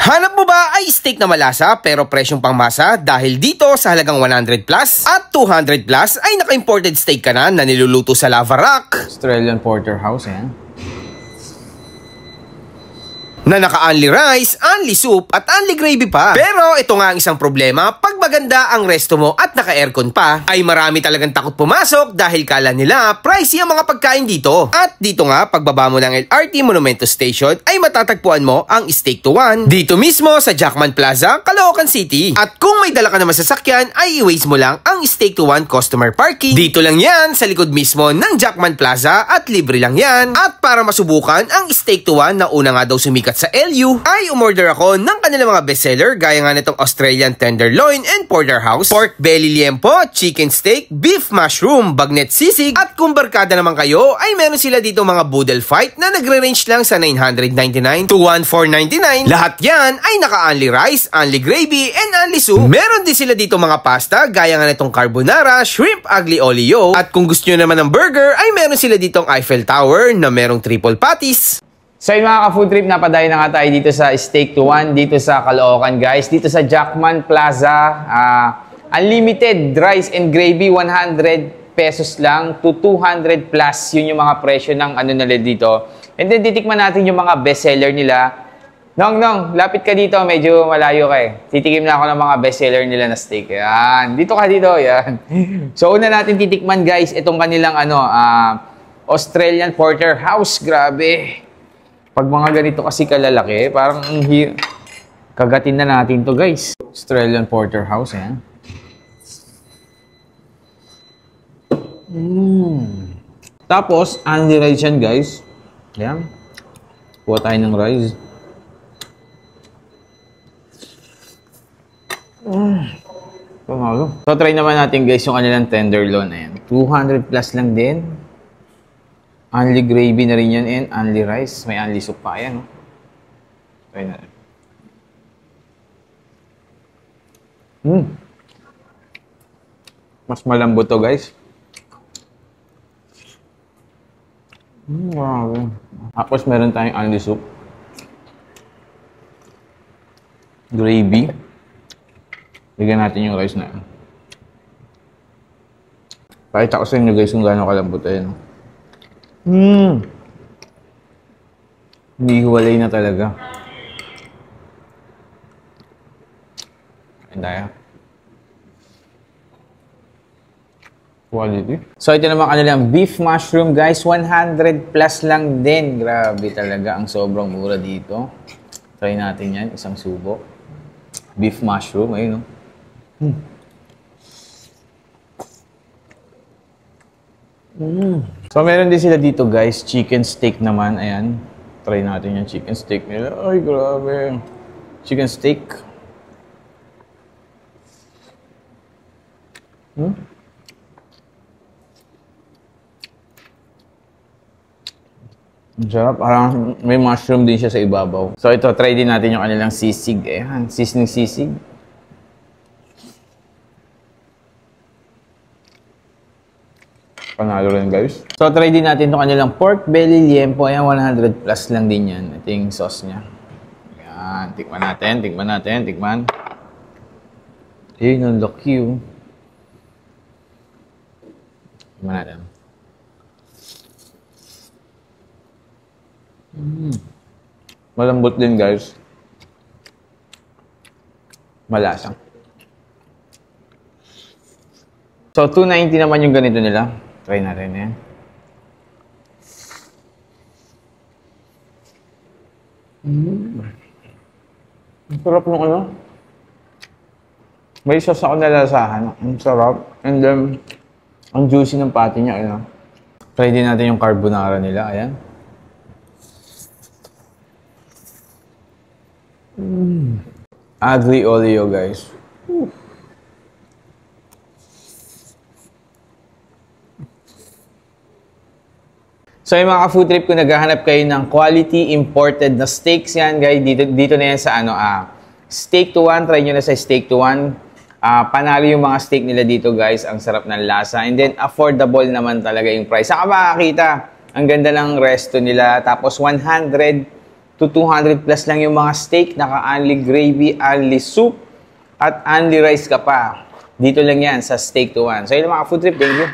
Hanap mo ba ay steak na malasa pero presyong pangmasa? Dahil dito sa halagang 100 plus at 200 plus ay naka-imported steak ka na niluluto sa lava rock. Australian Porterhouse, yan. Na naka-only rice, only soup, at only gravy pa. Pero ito nga ang isang problema, pag maganda ang resto mo at naka-aircon pa, ay marami talagang takot pumasok dahil kala nila pricey ang mga pagkain dito. At dito nga, pagbaba mo ng LRT Monumento Station, ay matatagpuan mo ang Steak to One dito mismo sa Jackman Plaza, Caloocan City. At kung may dala ka na masasakyan, ay i-waste mo lang ang Steak to One customer parking. Dito lang yan, sa likod mismo ng Jackman Plaza at libre lang yan. At para masubukan ang Steak to One na una nga daw sumikat sa LU, ay umorder ako ng kanilang mga bestseller gaya nga nitong Australian Tenderloin and Porterhouse, pork belly liempo, chicken steak, beef mushroom, bagnet sisig, at kung barkada naman kayo ay meron sila dito mga boodle fight na nagre-range lang sa $999 to $1,499. Lahat yan ay naka-only rice, only gravy, and only soup. Meron din sila dito mga pasta gaya nga nitong carbonara, shrimp aglio olio, at kung gusto nyo naman ng burger ay meron sila ditong Eiffel Tower na merong triple patties. So yun mga ka-food trip, napadayo na nga tayo dito sa Steak to One, dito sa Caloocan guys, dito sa Jackman Plaza. Unlimited rice and gravy, 100 pesos lang to 200 plus. Yun yung mga presyo ng ano nila dito. And then titikman natin yung mga bestseller nila. Nong, lapit ka dito, medyo malayo ka eh. Titikim na ako ng mga bestseller nila na steak. Yan, dito ka dito, yan. So una natin titikman guys, itong kanilang Australian Porterhouse, grabe. Pag mga ganito kasi kalalaki, parang kagatin na natin to guys. Australian Porterhouse, yan. Tapos, only rice yan guys. Yan. Kuha tayo ng rice. So, try naman natin guys yung kanilang tenderloin na yan. 200 plus lang din. Only gravy na rin yan and only rice. May only soup pa. Ayan, no? Try natin. Mas malambot to, guys. Wow. Tapos meron tayong only soup. Gravy. Bigyan natin yung rice na yan. Pakita ko sa inyo, guys, kung gaano kalambot. Ayan, no? Hindi huwalay na talaga. Andaya. Quality. So ito naman kanilang beef mushroom guys, 100 plus lang din. Grabe talaga, ang sobrang mura dito. Try natin yan, isang subo. Beef mushroom, ayun, no? So, meron din sila dito, guys. Chicken steak naman. Ayan. Try natin yung chicken steak nila. Ay, grabe. Chicken steak. Ang sarap. Parang may mushroom din siya sa ibabaw. So, ito. Try din natin yung kanilang sisig. Ayan. Seasoning sisig. Panalo rin guys. So try din natin itong kanilang pork belly liempo. Ayan, 100 plus lang din yan. Ito yung sauce niya. Ayan, tikman natin. Tikman. Ayun, ang laki. Tikman natin. Malambot din guys. Malasang. So, $290 naman yung ganito nila. Try natin yan. Ang sarap nung ano. May sauce ako nalasahan. Ang sarap. And then, ang juicy ng patty niya. Ano. Try din natin yung carbonara nila. Ayan. Aglio olio guys. So yung mga food trip, kung naghahanap kayo ng quality imported na steaks yan, guys, dito na yan sa Steak to One. Try nyo na sa Steak to One. Panalo yung mga steak nila dito, guys. Ang sarap ng lasa. And then affordable naman talaga yung price. Saka makakita, ang ganda ng resto nila. Tapos 100 to 200 plus lang yung mga steak. Naka-only gravy, only soup, at only rice ka pa. Dito lang yan sa Steak to 1. So yun mga food trip, thank you.